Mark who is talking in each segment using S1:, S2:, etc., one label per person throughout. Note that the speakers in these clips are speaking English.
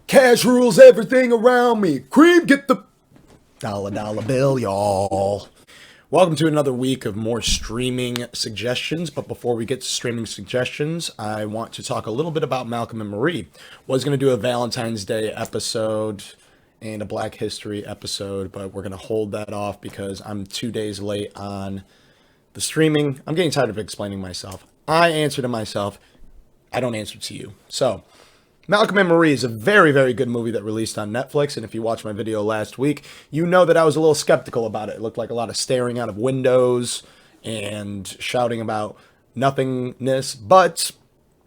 S1: Cash rules everything around me. Cream, get the dollar bill, y'all. Welcome to another week of more streaming suggestions. But before we get to streaming suggestions, I want to talk a little bit about Malcolm and Marie. Was going to do a Valentine's Day episode and a Black History episode, but we're going to hold that off because I'm 2 days late on the streaming. I'm getting tired of explaining myself. I answer to myself. I don't answer to you. So, Malcolm and Marie is a very, very good movie that released on Netflix, and if you watched my video last week, you know that I was a little skeptical about it. It looked like a lot of staring out of windows and shouting about nothingness, but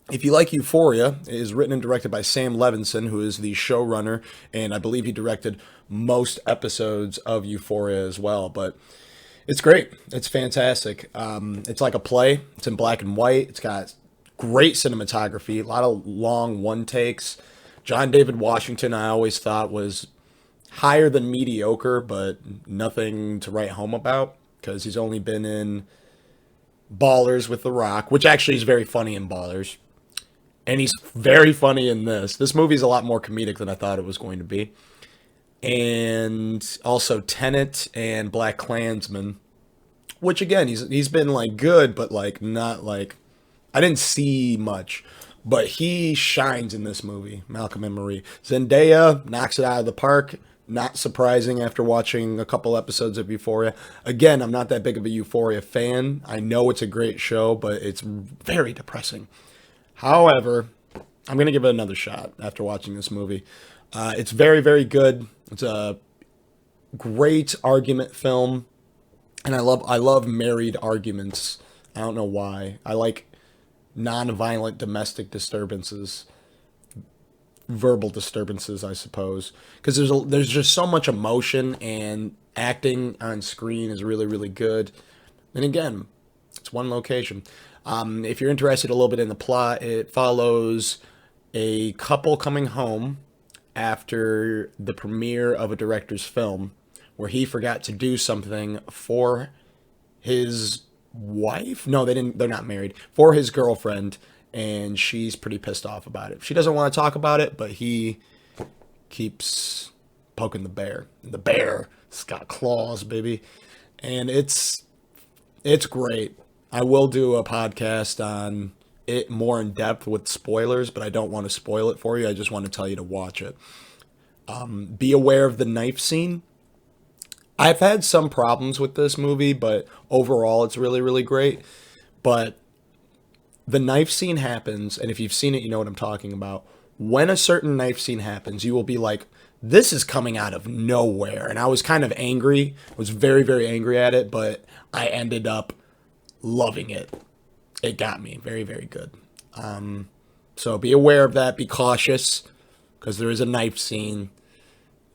S1: if you like Euphoria, it is written and directed by Sam Levinson, who is the showrunner, and I believe he directed most episodes of Euphoria as well, but it's great. It's fantastic. It's like a play. It's in black and white. It's got great cinematography, a lot of long one takes. John David Washington, I always thought was higher than mediocre, but nothing to write home about because he's only been in Ballers with The Rock, which actually is very funny in Ballers. And he's very funny in this. This movie's a lot more comedic than I thought it was going to be. And also Tenet and Black Klansman, which again, he's been like good, but like not like I didn't see much, but he shines in this movie, Malcolm and Marie. Zendaya knocks it out of the park. Not surprising after watching a couple episodes of Euphoria. Again, I'm not that big of a Euphoria fan. I know it's a great show, but it's very depressing. However, I'm going to give it another shot after watching this movie. It's very, very good. It's a great argument film, and I love married arguments. I don't know why. I like non-violent domestic disturbances, verbal disturbances, I suppose, because there's just so much emotion and acting on screen is really, really good. And again, it's one location. If you're interested a little bit in the plot, it follows a couple coming home after the premiere of a director's film where he forgot to do something for his wife. No, they're not married. For his girlfriend, and she's pretty pissed off about it. She doesn't want to talk about it, but he keeps poking the bear. And the bear's got claws, baby. And it's great. I will do a podcast on it more in depth with spoilers, but I don't want to spoil it for you. I just want to tell you to watch it. Be aware of the knife scene. I've had some problems with this movie, but overall it's really, really great. But the knife scene happens, and if you've seen it, you know what I'm talking about. When a certain knife scene happens, you will be like, this is coming out of nowhere. And I was kind of angry. I was very, very angry at it, but I ended up loving it. It got me. Very, very good. So be aware of that. Be cautious, because there is a knife scene.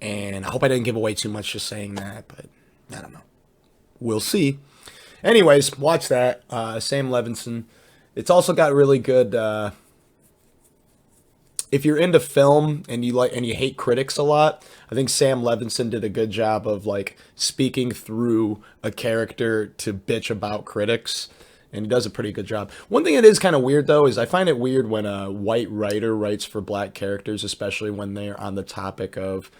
S1: And I hope I didn't give away too much just saying that, but I don't know. We'll see. Anyways, watch that. Sam Levinson. It's also got really good. If you're into film and you hate critics a lot, I think Sam Levinson did a good job of like speaking through a character to bitch about critics, and he does a pretty good job. One thing that is kind of weird though is I find it weird when a white writer writes for black characters, especially when they're on the topic of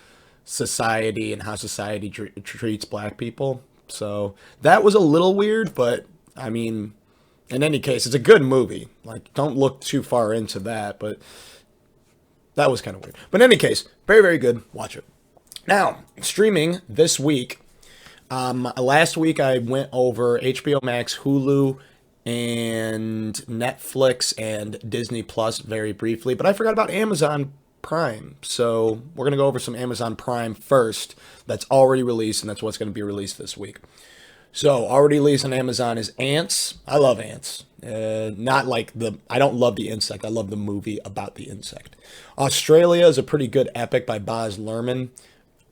S1: society and how society treats black people. So that was a little weird, but I mean, in any case, it's a good movie. Like, don't look too far into that, but that was kind of weird. But in any case, very, very good. Watch it. Now, streaming this week. Last week I went over HBO Max, Hulu, and Netflix and Disney Plus very briefly, but I forgot about Amazon Prime. So we're going to go over some Amazon Prime first. That's already released, and that's what's going to be released this week. So already released on Amazon is Ants. I love Ants. Not like I don't love the insect. I love the movie about the insect. Australia is a pretty good epic by Baz Luhrmann.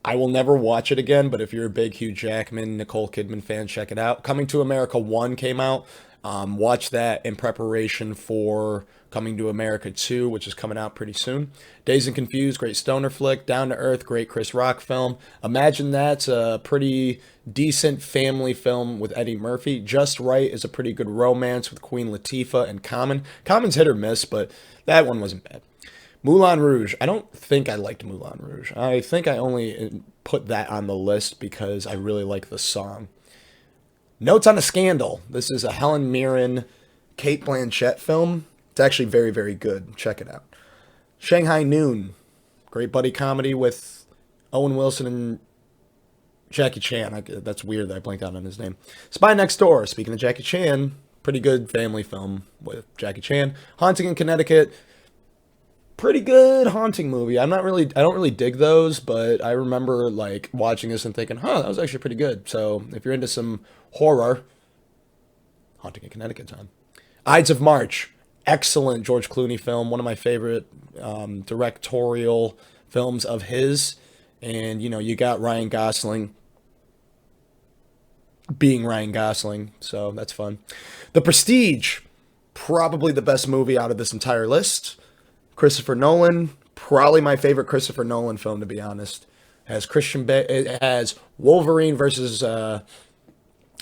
S1: I will never watch it again, but if you're a big Hugh Jackman, Nicole Kidman fan, check it out. Coming to America 1 came out. Watch that in preparation for Coming to America 2, which is coming out pretty soon. Dazed and Confused, great stoner flick. Down to Earth, great Chris Rock film. Imagine That's a pretty decent family film with Eddie Murphy. Just Right is a pretty good romance with Queen Latifah and Common. Common's hit or miss, but that one wasn't bad. Moulin Rouge. I don't think I liked Moulin Rouge. I think I only put that on the list because I really like the song. Notes on a Scandal. This is a Helen Mirren, Kate Blanchett film. It's actually very, very good. Check it out. Shanghai Noon. Great buddy comedy with Owen Wilson and Jackie Chan. That's weird that I blanked out on his name. Spy Next Door. Speaking of Jackie Chan, pretty good family film with Jackie Chan. Haunting in Connecticut. Pretty good haunting movie. I don't really dig those, but I remember like watching this and thinking, that was actually pretty good. So if you're into some horror, Haunting in Connecticut's on. Ides of March. Excellent George Clooney film. One of my favorite directorial films of his. And, you got Ryan Gosling being Ryan Gosling. So that's fun. The Prestige. Probably the best movie out of this entire list. Christopher Nolan. Probably my favorite Christopher Nolan film, to be honest. It has Wolverine versus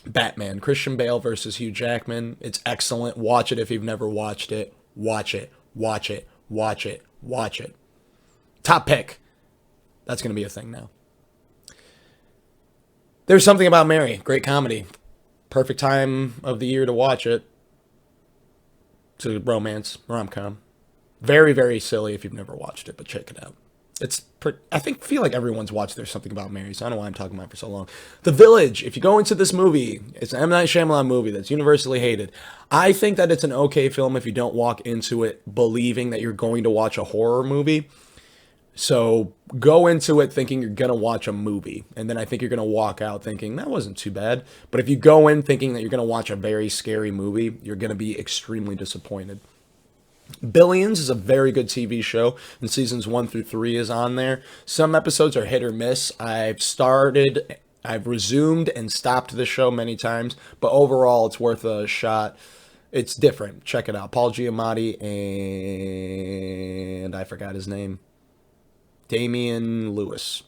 S1: Batman. Christian Bale versus Hugh Jackman. It's excellent. Watch it if you've never watched it. Watch it. Watch it. Watch it. Watch it. Top pick. That's going to be a thing now. There's Something About Mary. Great comedy. Perfect time of the year to watch it. It's a rom-com. Very, very silly if you've never watched it, but check it out. Feel like everyone's watched There's Something About Mary, so I don't know why I'm talking about it for so long. The Village. If you go into this movie, it's an M. Night Shyamalan movie that's universally hated. I think that it's an okay film if you don't walk into it believing that you're going to watch a horror movie. So go into it thinking you're going to watch a movie, and then I think you're going to walk out thinking that wasn't too bad. But if you go in thinking that you're going to watch a very scary movie, you're going to be extremely disappointed. Billions is a very good TV show, and seasons 1 through 3 is on there. Some episodes are hit or miss. I've resumed and stopped the show many times, but overall it's worth a shot. It's different. Check it out. Paul Giamatti and I forgot his name. Damian Lewis.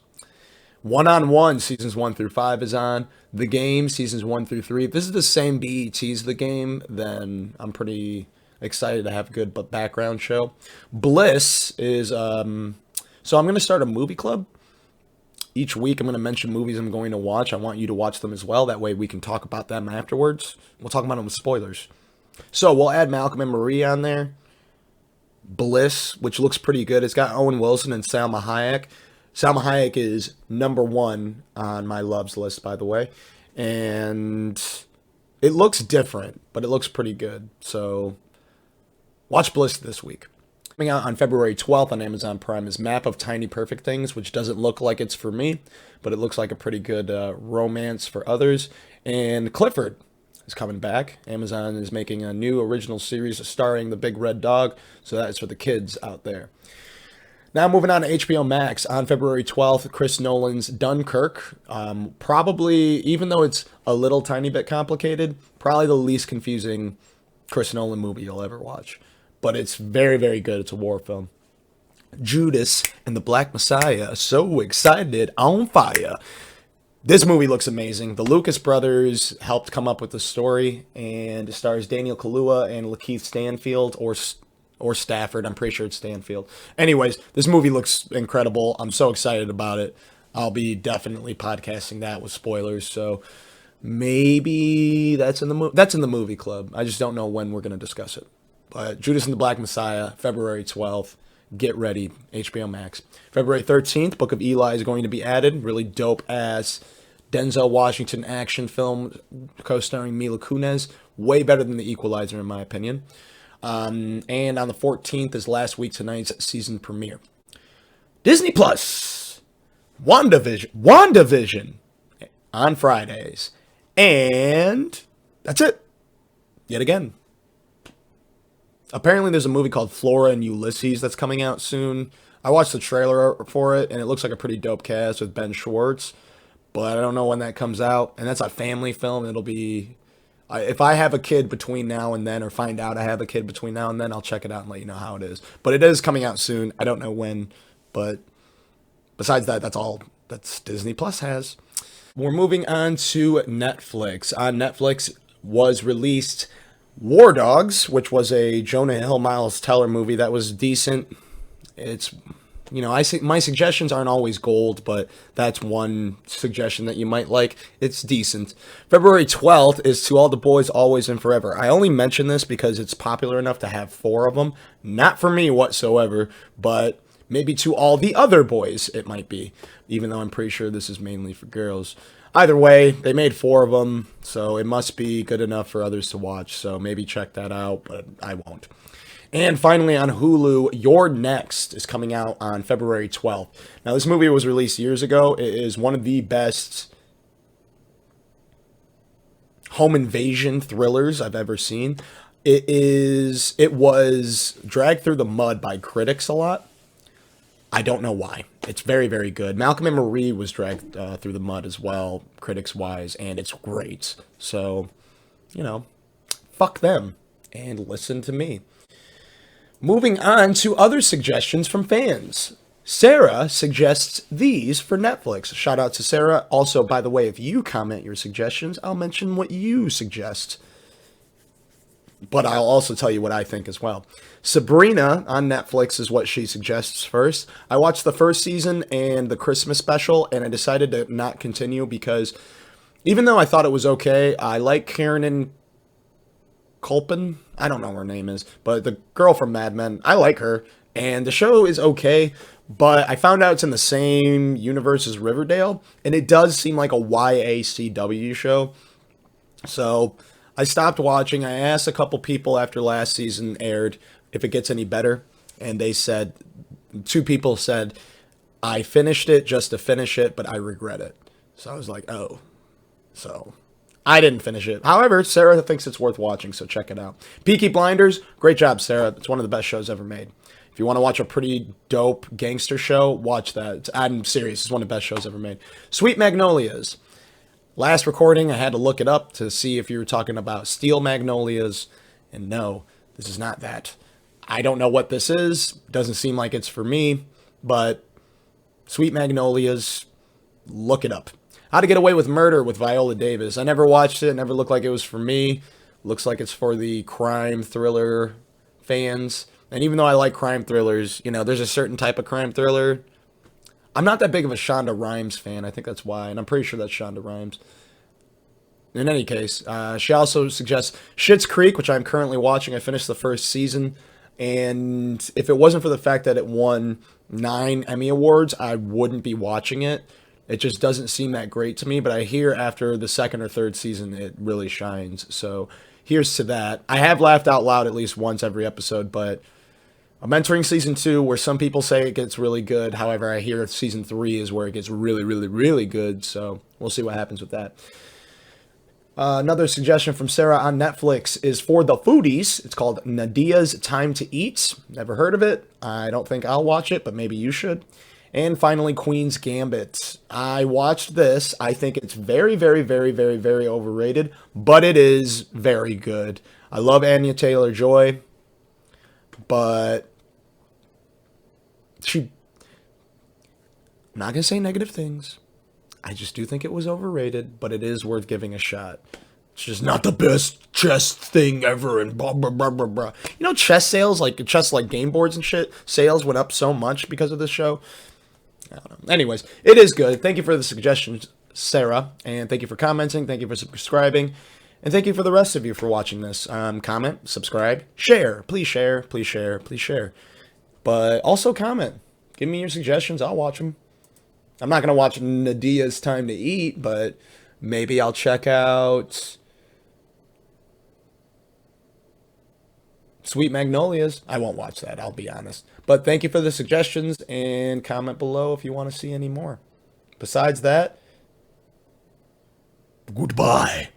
S1: One-on-One, seasons 1 through 5 is on. The Game, seasons 1 through 3. If this is the same BET's The Game, then I'm pretty excited to have a good background show. Bliss is, so I'm going to start a movie club. Each week I'm going to mention movies I'm going to watch. I want you to watch them as well. That way we can talk about them afterwards. We'll talk about them with spoilers. So we'll add Malcolm and Marie on there. Bliss, which looks pretty good. It's got Owen Wilson and Salma Hayek. Salma Hayek is number 1 on my loves list, by the way. And it looks different, but it looks pretty good. So watch Bliss this week. Coming out on February 12th on Amazon Prime is Map of Tiny Perfect Things, which doesn't look like it's for me, but it looks like a pretty good romance for others. And Clifford is coming back. Amazon is making a new original series starring the big red dog, so that's for the kids out there. Now moving on to HBO Max. On February 12th, Chris Nolan's Dunkirk. Probably, even though it's a little tiny bit complicated, probably the least confusing Chris Nolan movie you'll ever watch. But it's very, very good. It's a war film. Judas and the Black Messiah. So excited, on fire. This movie looks amazing. The Lucas brothers helped come up with the story, and it stars Daniel Kaluuya and Lakeith Stanfield, or Stafford. I'm pretty sure it's Stanfield. Anyways, this movie looks incredible. I'm so excited about it. I'll be definitely podcasting that with spoilers, so maybe that's in the movie club. I just don't know when we're going to discuss it. But Judas and the Black Messiah, February 12th. Get ready, HBO Max. February 13th, Book of Eli is going to be added. Really dope-ass Denzel Washington action film co-starring Mila Kunis. Way better than The Equalizer, in my opinion. And on the 14th is last week tonight's season premiere. Disney Plus. WandaVision on Fridays. And that's it. Yet again. Apparently there's a movie called Flora and Ulysses that's coming out soon. I watched the trailer for it, and it looks like a pretty dope cast with Ben Schwartz. But I don't know when that comes out. And that's a family film. It'll be... if I have a kid between now and then, or find out I have a kid between now and then, I'll check it out and let you know how it is. But it is coming out soon. I don't know when. But besides that, that's all that Disney Plus has. We're moving on to Netflix. On Netflix was released War Dogs, which was a Jonah Hill, Miles Teller movie that was decent. It's, I see my suggestions aren't always gold, but that's one suggestion that you might like. It's decent. February 12th is To All the Boys, Always and Forever. I only mention this because it's popular enough to have 4 of them. Not for me whatsoever, but maybe to all the other boys it might be, even though I'm pretty sure this is mainly for girls. Either way, they made 4 of them, so it must be good enough for others to watch, so maybe check that out, but I won't. And finally on Hulu, You're Next is coming out on February 12th. Now, this movie was released years ago. It is one of the best home invasion thrillers I've ever seen. It was dragged through the mud by critics a lot. I don't know why. It's very, very good. Malcolm and Marie was dragged through the mud as well, critics-wise, and it's great. So, fuck them and listen to me. Moving on to other suggestions from fans. Sarah suggests these for Netflix. Shout out to Sarah. Also, by the way, if you comment your suggestions, I'll mention what you suggest. But I'll also tell you what I think as well. Sabrina on Netflix is what she suggests first. I watched the first season and the Christmas special, and I decided to not continue because even though I thought it was okay, I like Karen Culpin. I don't know what her name is, but the girl from Mad Men, I like her, and the show is okay, but I found out it's in the same universe as Riverdale, and it does seem like a YACW show, so I stopped watching. I asked a couple people after last season aired if it gets any better, and they said, 2 people said, I finished it just to finish it, but I regret it. So I was like, oh, so I didn't finish it. However, Sarah thinks it's worth watching, so check it out. Peaky Blinders, great job, Sarah. It's one of the best shows ever made. If you want to watch a pretty dope gangster show, watch that. I'm serious. It's one of the best shows ever made. Sweet Magnolias. Last recording, I had to look it up to see if you were talking about Steel Magnolias, and no, this is not that. I don't know what this is. Doesn't seem like it's for me, but Sweet Magnolias, look it up. How to Get Away with Murder with Viola Davis. I never watched it. It never looked like it was for me. Looks like it's for the crime thriller fans. And even though I like crime thrillers, there's a certain type of crime thriller. I'm not that big of a Shonda Rhimes fan. I think that's why. And I'm pretty sure that's Shonda Rhimes. In any case, she also suggests Schitt's Creek, which I'm currently watching. I finished the first season. And if it wasn't for the fact that it won 9 Emmy Awards, I wouldn't be watching it. It just doesn't seem that great to me, but I hear after the 2nd or 3rd season, it really shines. So here's to that. I have laughed out loud at least once every episode, but I'm entering season 2 where some people say it gets really good. However, I hear season 3 is where it gets really, really, really good. So we'll see what happens with that. Another suggestion from Sarah on Netflix is for the foodies. It's called Nadia's Time to Eat. Never heard of it. I don't think I'll watch it, but maybe you should. And finally, Queen's Gambit. I watched this. I think it's very, very, very, very, very overrated, but it is very good. I love Anya Taylor-Joy, but I'm not going to say negative things. I just do think it was overrated, but it is worth giving a shot. It's just not the best chess thing ever, and blah, blah, blah, blah, blah. Chess sales, chess game boards and shit, sales went up so much because of this show. I don't know. Anyways, it is good. Thank you for the suggestions, Sarah, and thank you for commenting. Thank you for subscribing, and thank you for the rest of you for watching this. Comment, subscribe, share. Please share, please share, please share. But also comment. Give me your suggestions. I'll watch them. I'm not going to watch Nadia's Time to Eat, but maybe I'll check out Sweet Magnolias. I won't watch that, I'll be honest. But thank you for the suggestions, and comment below if you want to see any more. Besides that, goodbye.